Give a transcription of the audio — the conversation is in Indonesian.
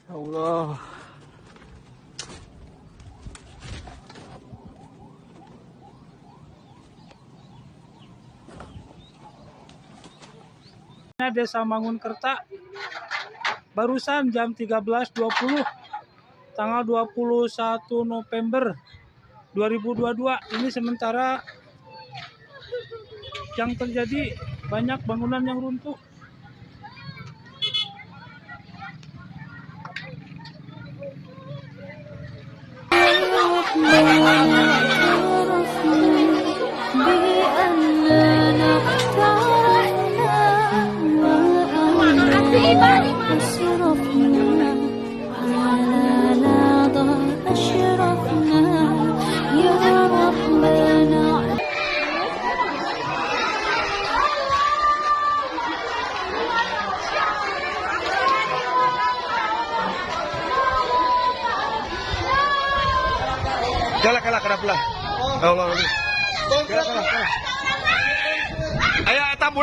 Ya Allah. Desa Mangunkerta barusan jam 13.20 tanggal 21 November 2022. Ini sementara yang terjadi banyak bangunan yang runtuh. Kalah kenapa lah? Allah. Kalah.